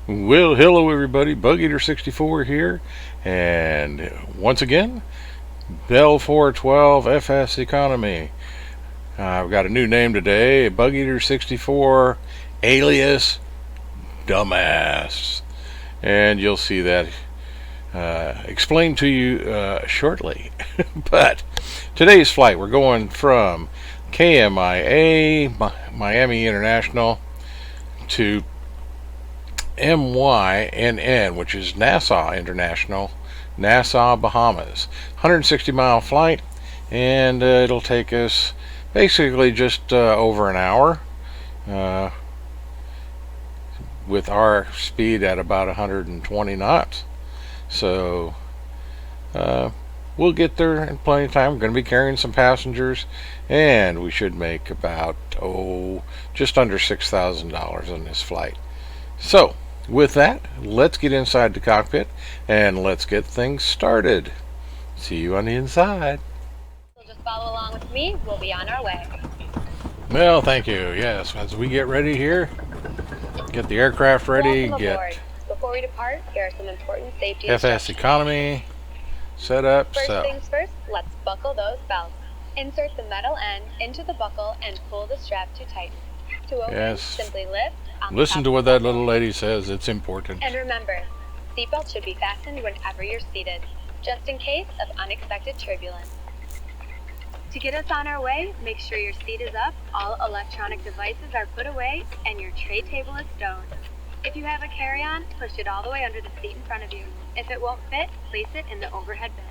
Well, hello everybody, BugEater64 here, and once again, BELL412 FS Economy. I've got a new name today, BugEater64 alias Dumbass, and you'll see that explained to you shortly. But today's flight, we're going from KMIA, Miami International, to MYNN, which is Nassau International, Nassau, Bahamas. 160-mile flight, and it'll take us basically just over an hour, with our speed at about 120 knots. So we'll get there in plenty of time. We're going to be carrying some passengers, and we should make about just under $6,000 on this flight. So with that, let's get inside the cockpit and let's get things started. See you on the inside. So just follow along with me. We'll be on our way. Well, thank you. Yes, as we get ready here, get the aircraft ready, Welcome get aboard. Before we depart, here are some important safety FS instructions. Economy set up. First So things first, let's buckle those belts. Insert the metal end into the buckle and pull the strap to tighten. To open, yes, simply lift on the listen top to what of the that buckle. little lady says. It's important. And remember, seatbelt should be fastened whenever you're seated, just in case of unexpected turbulence. To get us on our way, make sure your seat is up, all electronic devices are put away, and your tray table is stowed. If you have a carry-on, push it all the way under the seat in front of you. If it won't fit, place it in the overhead bin.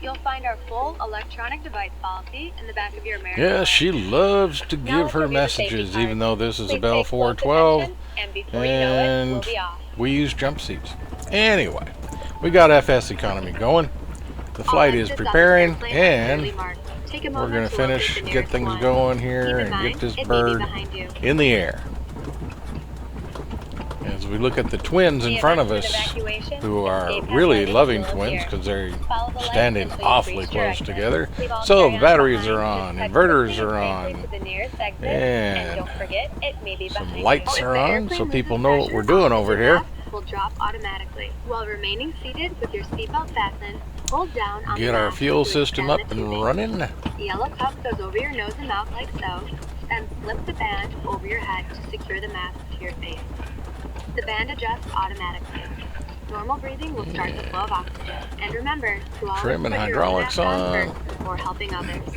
You'll find our full electronic device policy in the back of your American Yeah, bag. she loves to Now give let's her review the safety messages, card. even though this is a Please Bell take close 412, attention, and before you know it, we'll and be off. we use jump seats. Anyway, we got FS Economy going. The flight is preparing, and we're going to finish, get things going here, and get this bird in the air. As we look at the twins in front of us, who are really loving twins because they're standing awfully close together. So the batteries are on, inverters are on, and some lights are on so people know what we're doing over here. Will drop automatically. While remaining seated with your seatbelt fastened, hold down on Get the our mast fuel to system extend up the and tubing. running. The yellow cup goes over your nose and mouth like so, and slip the band over your head to secure the mask to your face. The band adjusts automatically. Normal breathing will start the flow of oxygen. And remember to always Trim and put your own hydraulics mask on. first before helping others.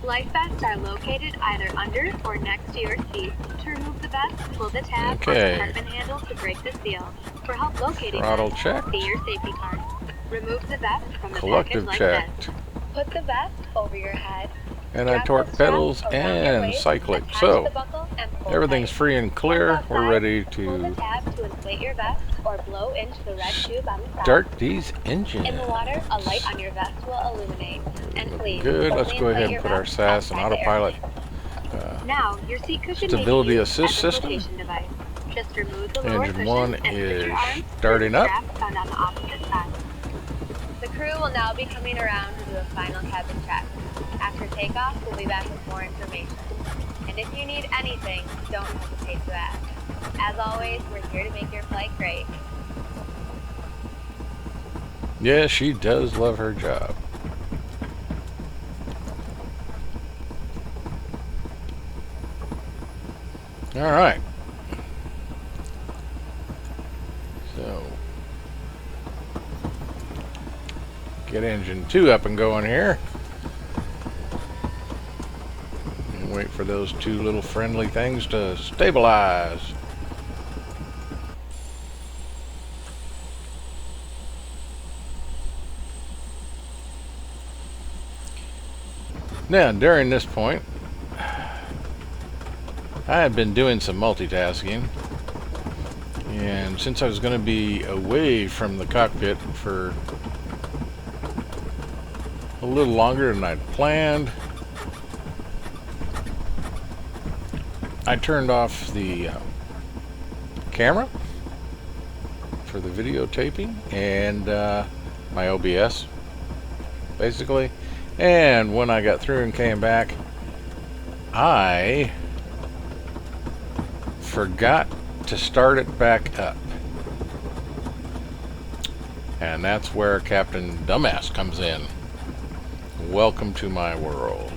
Life vests are located either under or next to your seat. To remove the vest, pull the tab on the Okay. compartment handle to break the seal. For help locating Throttle them, checked. see your safety card. Remove the vest from the Collective package like checked. this. Put the vest over your head. And I Strap torque the strap pedals around your and waist, cyclic. attach So the buckle, and pull everything's tight. free and clear. Once We're outside, ready pull the to tab to inflate your vest or blow into the red tube on the side. start these engines. In the water, a light on your vest will illuminate. And please, Good. Let's only go ahead inflate and your put our vest SAS and outside the autopilot airplane. Now, your seat cushion stability may be used assist as a system. flotation device. Just remove the lower Engine cushion 1 and switch is your arms starting to the up. strap found on the opposite side. The crew will now be coming around to do a final cabin check. After takeoff, we'll be back with more information. And if you need anything, don't hesitate to ask. As always, we're here to make your flight great. Yeah, she does love her job. All right. So get engine 2 up and going here. And wait for those two little friendly things to stabilize. Now, during this point, I had been doing some multitasking, and since I was going to be away from the cockpit for a little longer than I'd planned, I turned off the camera for the videotaping and my OBS, basically. And when I got through and came back, I forgot to start it back up. And that's where Captain Dumbass comes in. Welcome to my world.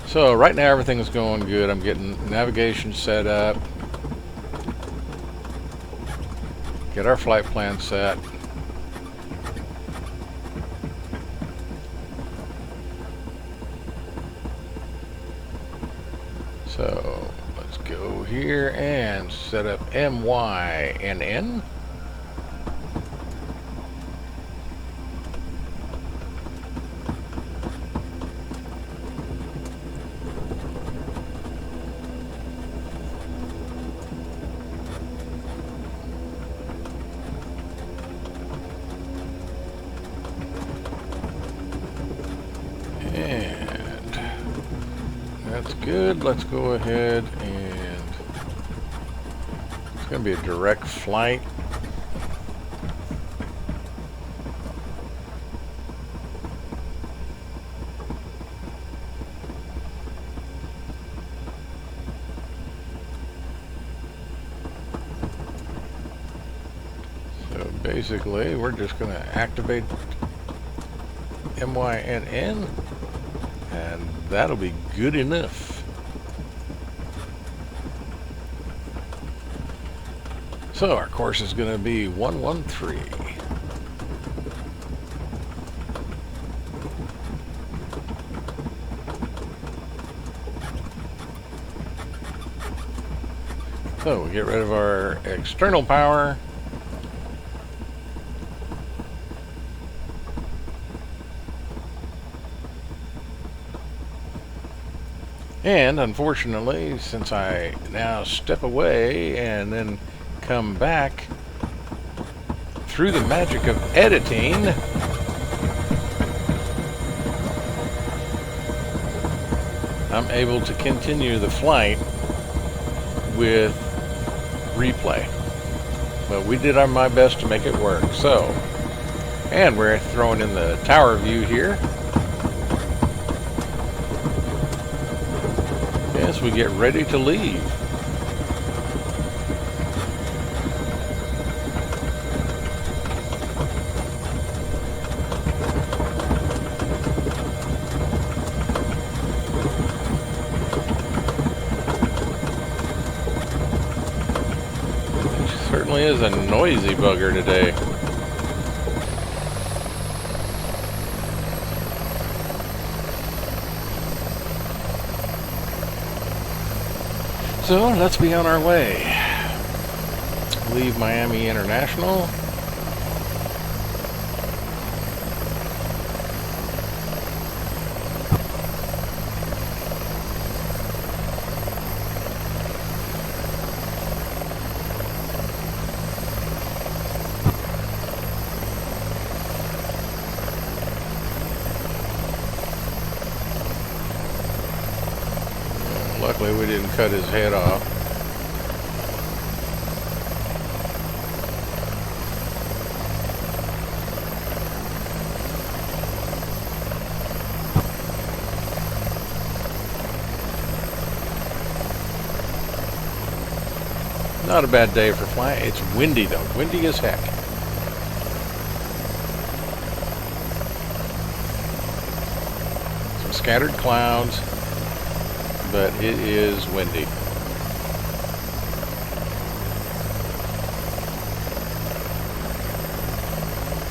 So right now everything's going good. I'm getting navigation set up. Get our flight plan set. So let's go here and set up MYNN. And that's good. Let's go ahead and it's going to be a direct flight. So basically, we're just going to activate MYNN, and that'll be good enough. So our course is going to be 113. So we get rid of our external power. And unfortunately, since I now step away and then come back through the magic of editing, I'm able to continue the flight with replay. But we did my best to make it work. So, and we're throwing in the tower view here. As we get ready to leave. It certainly is a noisy bugger today. So let's be on our way. Leave Miami International. Luckily we didn't cut his head off. Not a bad day for flying. It's windy though. Windy as heck. Some scattered clouds, but it is windy.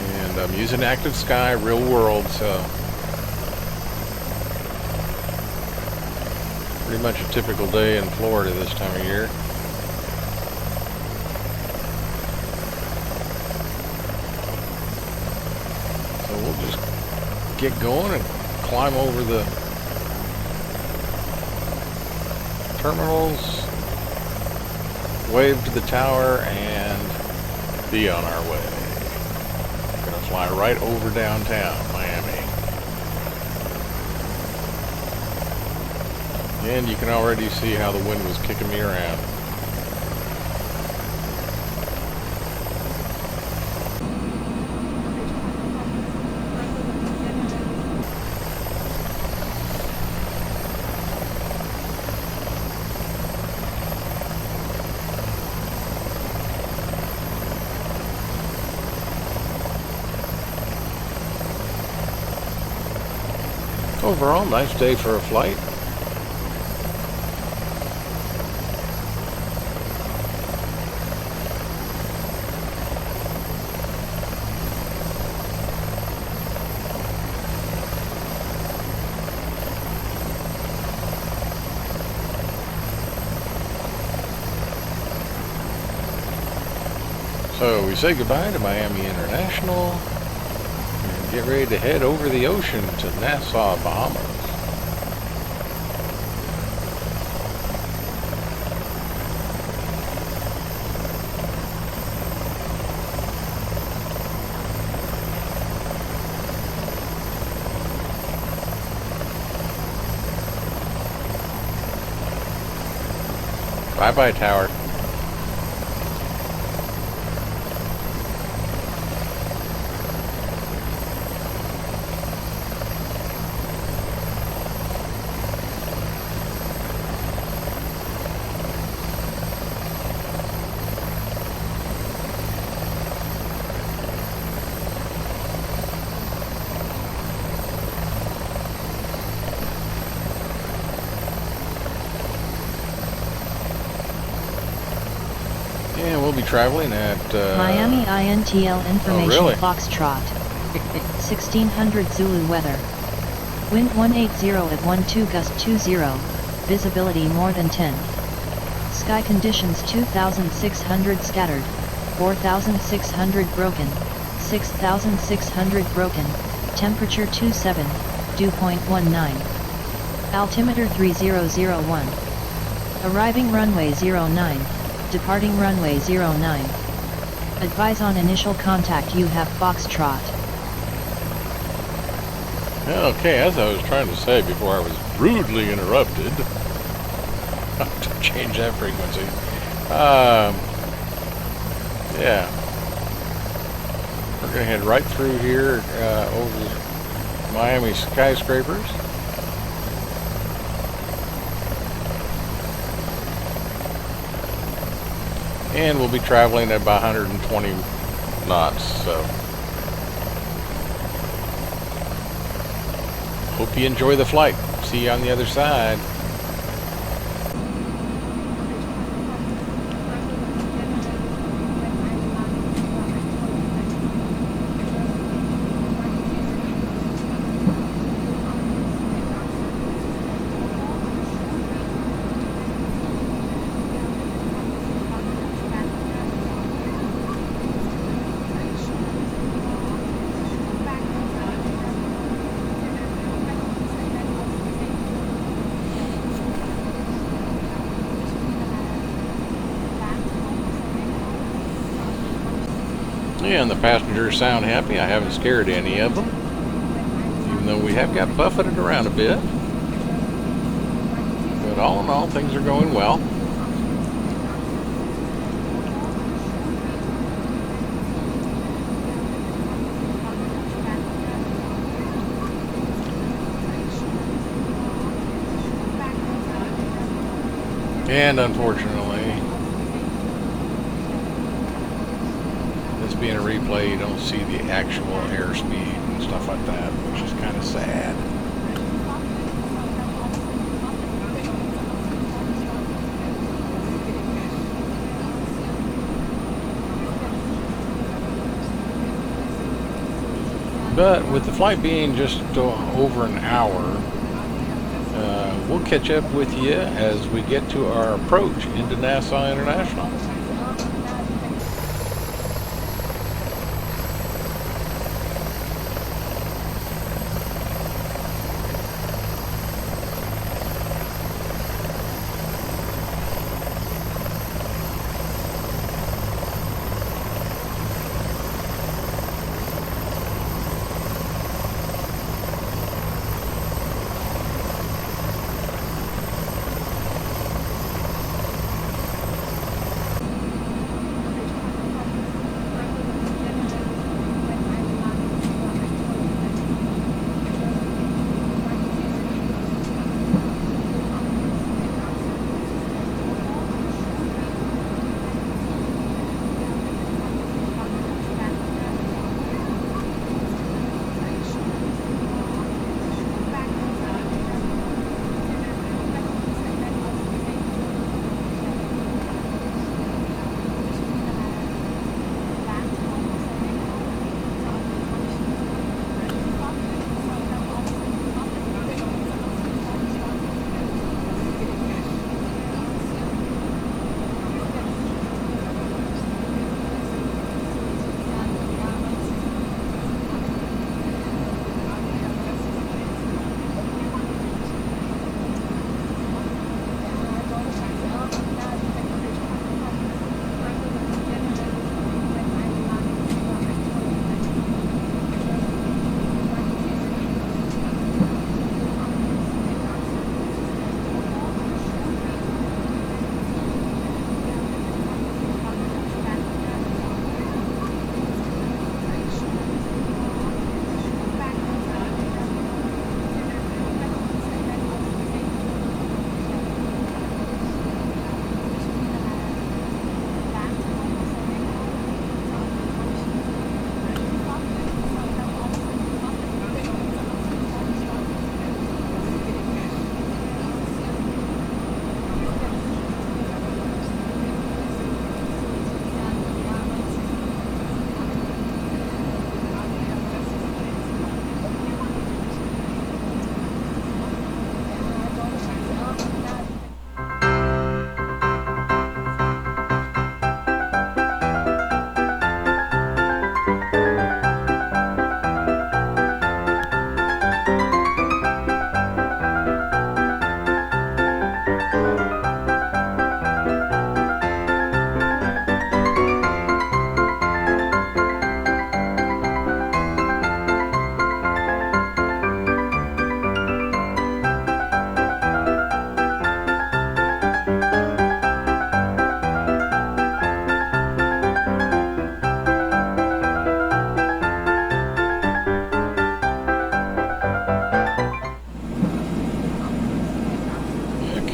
And I'm using Active Sky real world, so pretty much a typical day in Florida this time of year. So we'll just get going and climb over the terminals, wave to the tower, and be on our way. We're gonna fly right over downtown Miami. And you can already see how the wind was kicking me around. overall, nice day for a flight. So we say goodbye to Miami International and get ready to head over the ocean to Nassau, Bahamas. Bye-bye, tower. And we'll be traveling at Miami INTL information really? Foxtrot 1600 Zulu weather. Wind 180 at 12 gust 20, visibility more than 10. Sky conditions 2600 scattered, 4600 broken, 6600 broken, temperature 27, dew point 19. Altimeter 3001. Arriving runway 09. Departing runway 09. Advise on initial contact, you have Foxtrot. Okay, as I was trying to say before I was rudely interrupted, to change that frequency. Yeah, we're gonna head right through here over Miami skyscrapers. And we'll be traveling at about 120 knots, so hope you enjoy the flight. See you on the other side. And the passengers sound happy. I haven't scared any of them, even though we have got buffeted around a bit. But all in all, things are going well. And unfortunately, this being a replay, you don't see the actual airspeed and stuff like that, which is kind of sad. But with the flight being just over an hour, we'll catch up with you as we get to our approach into Nassau International.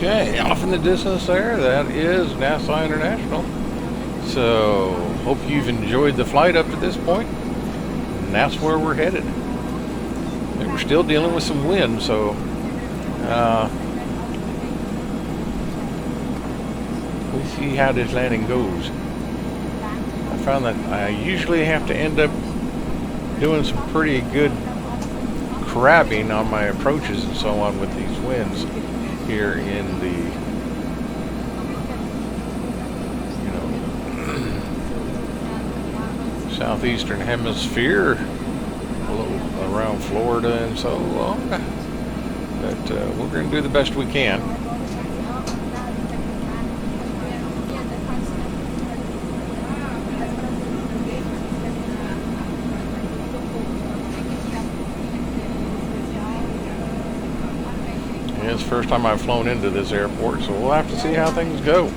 Okay, off in the distance there, that is NASA International. So, hope you've enjoyed the flight up to this point, and that's where we're headed. And we're still dealing with some wind, so we'll see how this landing goes. I found that I usually have to end up doing some pretty good crabbing on my approaches and so on with these winds here in the, southeastern hemisphere, a little around Florida and so on. But we're going to do the best we can. It's the first time I've flown into this airport, so we'll have to see how things go.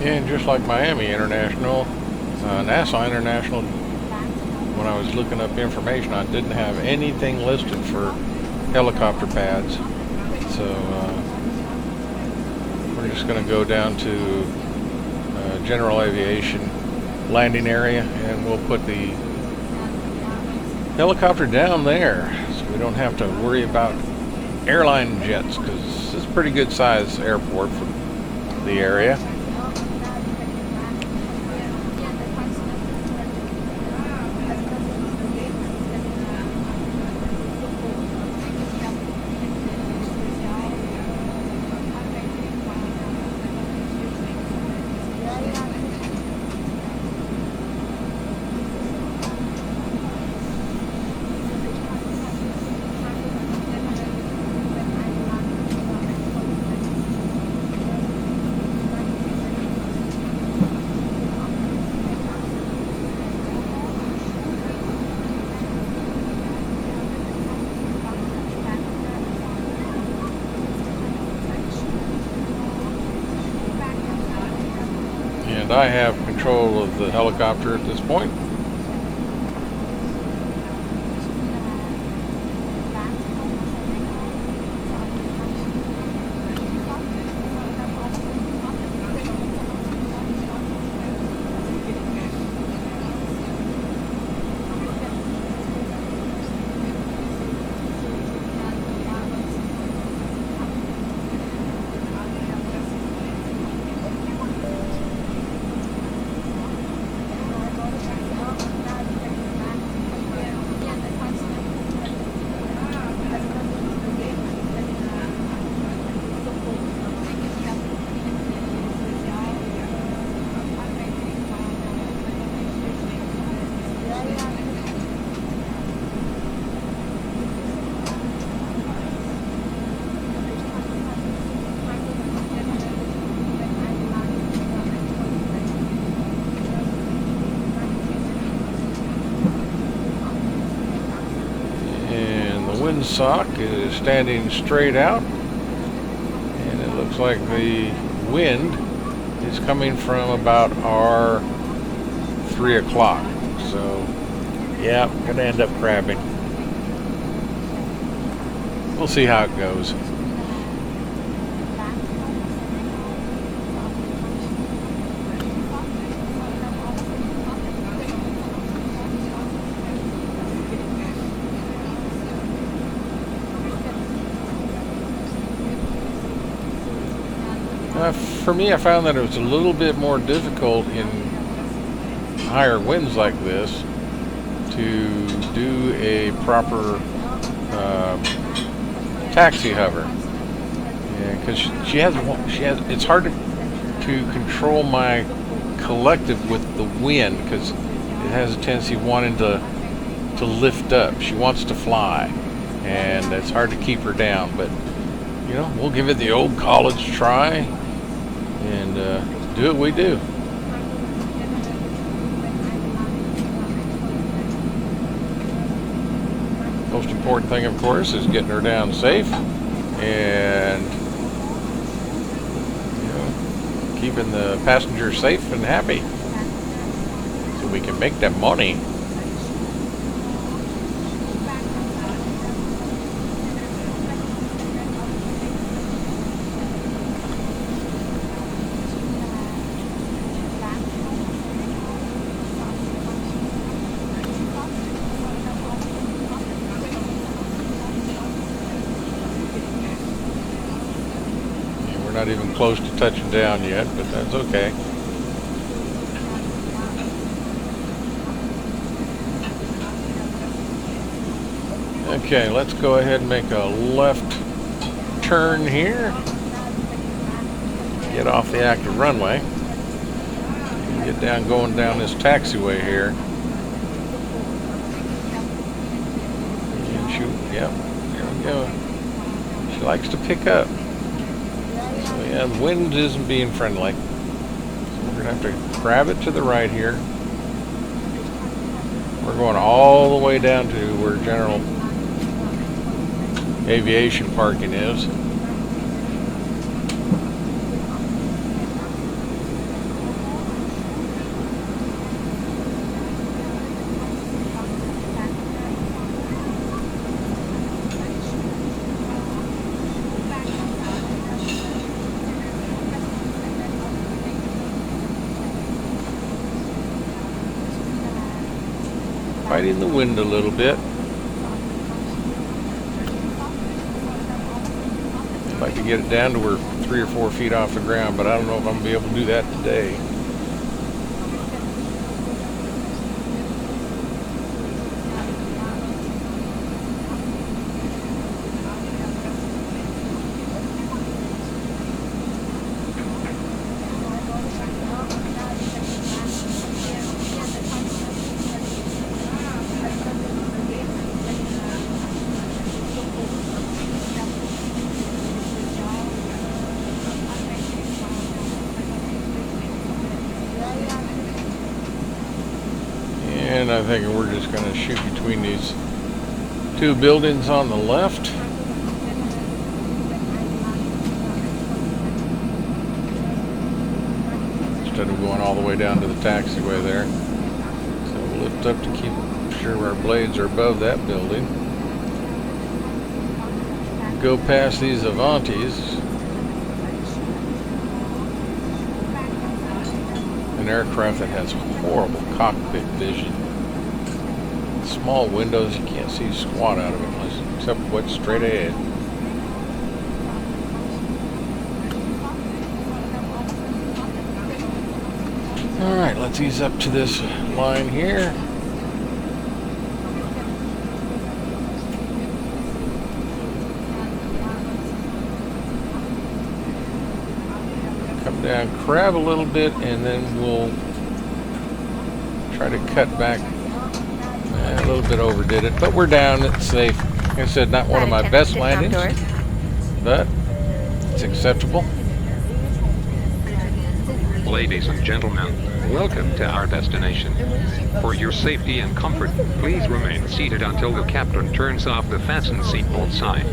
And just like Miami International, NASA International, when I was looking up information, I didn't have anything listed for helicopter pads. So we're just going to go down to general aviation landing area, and we'll put the helicopter down there so we don't have to worry about airline jets, because it's a pretty good size airport for the area. And I have control of the helicopter at this point. Windsock is standing straight out, and it looks like the wind is coming from about our 3 o'clock. So yeah, gonna end up crabbing. We'll see how it goes. For me, I found that it was a little bit more difficult in higher winds like this to do a proper taxi hover, because it's hard to control my collective with the wind, because it has a tendency of wanting to lift up. She wants to fly, and it's hard to keep her down. But you know, we'll give it the old college try and do what we do. Most important thing, of course, is getting her down safe and, you know, keeping the passengers safe and happy so we can make that money. Not even close to touching down yet, but that's okay. Okay, let's go ahead and make a left turn here. Get off the active runway. Get down, going down this taxiway here. And shoot, yep, there we go. She likes to pick up. Yeah, the wind isn't being friendly. So we're going to have to grab it to the right here. We're going all the way down to where general aviation parking is. Fighting the wind a little bit. I'd like to get it down to where 3 or 4 feet off the ground, but I don't know if I'm going to be able to do that today. And I think we're just going to shoot between these 2 buildings on the left. Instead of going all the way down to the taxiway there. So we'll lift up to keep sure our blades are above that building. Go past these Avantis. An aircraft that has horrible cockpit vision. Small windows, you can't see squat out of it except what's straight ahead. Alright, let's ease up to this line here. Come down, crab a little bit, and then we'll try to cut back. A little bit overdid it, but we're down, it's safe. Like I said, not one of my best landings, but it's acceptable. Ladies and gentlemen, welcome to our destination. For your safety and comfort, please remain seated until the captain turns off the fasten seatbelt sign.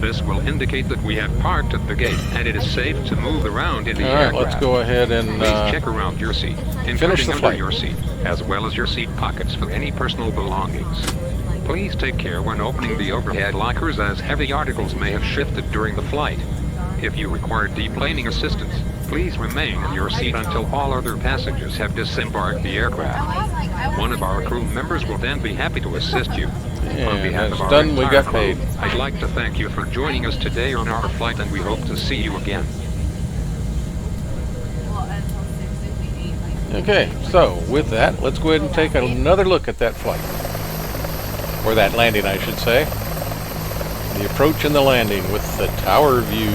This will indicate that we have parked at the gate and it is safe to move around in the aircraft. Alright, let's go ahead and please check around your seat, including under flight. your seat, as well as your seat pockets for any personal belongings. Please take care when opening the overhead lockers, as heavy articles may have shifted during the flight. If you require deplaning assistance, please remain in your seat until all other passengers have disembarked the aircraft. One of our crew members will then be happy to assist you. On behalf of our entire crew, I'd like to thank you for joining us today on our flight, and we hope to see you again. Okay, so with that, let's go ahead and take another look at that flight. Or that landing, I should say. The approach and the landing with the tower view.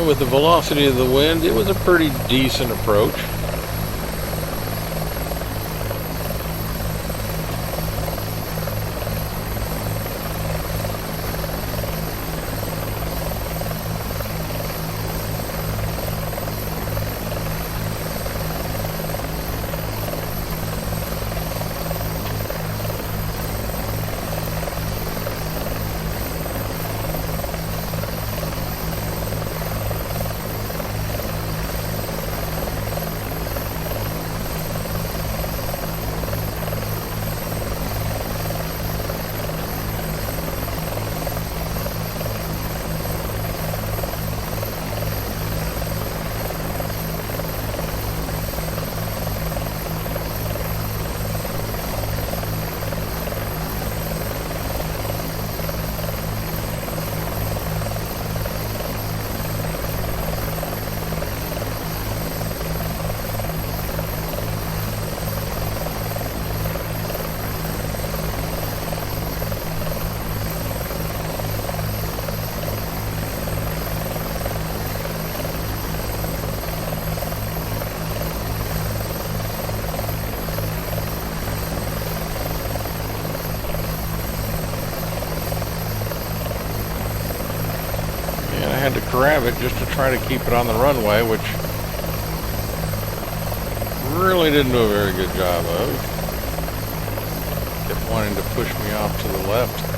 And with the velocity of the wind, it was a pretty decent approach. Had to grab it just to try to keep it on the runway, which really didn't do a very good job of. Kept wanting to push me off to the left.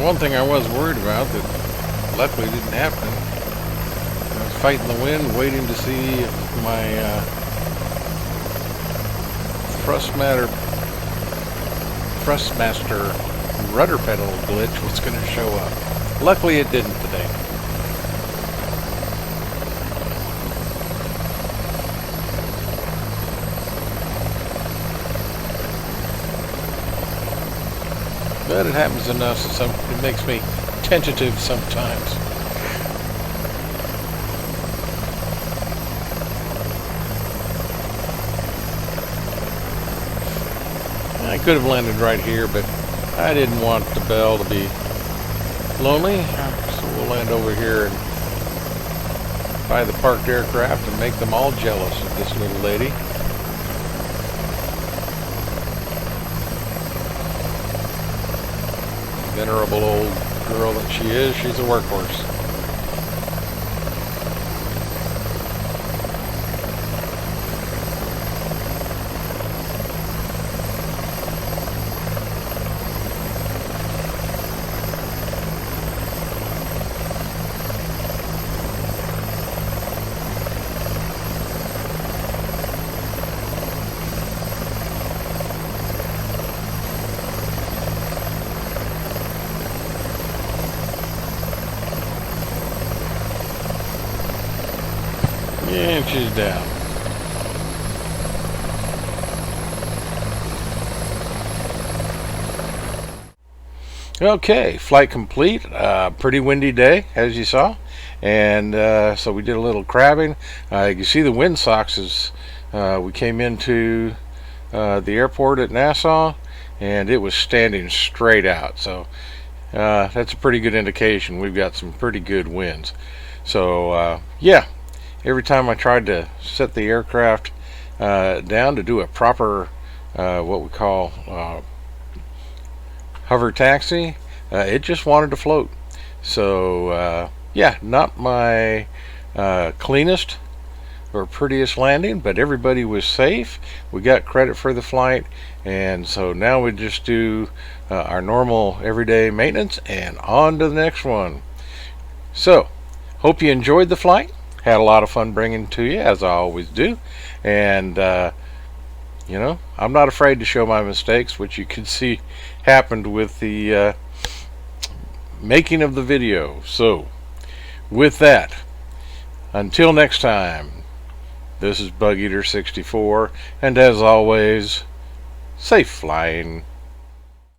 One thing I was worried about that luckily didn't happen. I was fighting the wind, waiting to see if my Thrustmaster rudder pedal glitch was going to show up. Luckily it didn't today. But it happens enough so it makes me tentative sometimes. I could have landed right here, but I didn't want the Bell to be lonely, so we'll land over here and by the parked aircraft and make them all jealous of this little lady. Venerable old girl that she is, she's a workhorse. inches down. Okay, flight complete. Pretty windy day, as you saw, and so we did a little crabbing. You can see the windsocks as we came into the airport at Nassau, and it was standing straight out. So that's a pretty good indication we've got some pretty good winds. So yeah, every time I tried to set the aircraft down to do a proper what we call hover taxi, it just wanted to float. So yeah, not my cleanest or prettiest landing, but everybody was safe. We got credit for the flight, and so now we just do our normal everyday maintenance and on to the next one. So hope you enjoyed the flight. Had a lot of fun bringing it to you, as I always do, and you know, I'm not afraid to show my mistakes, which you can see happened with the making of the video. So with that, until next time, this is Bug Eater 64, and as always, safe flying.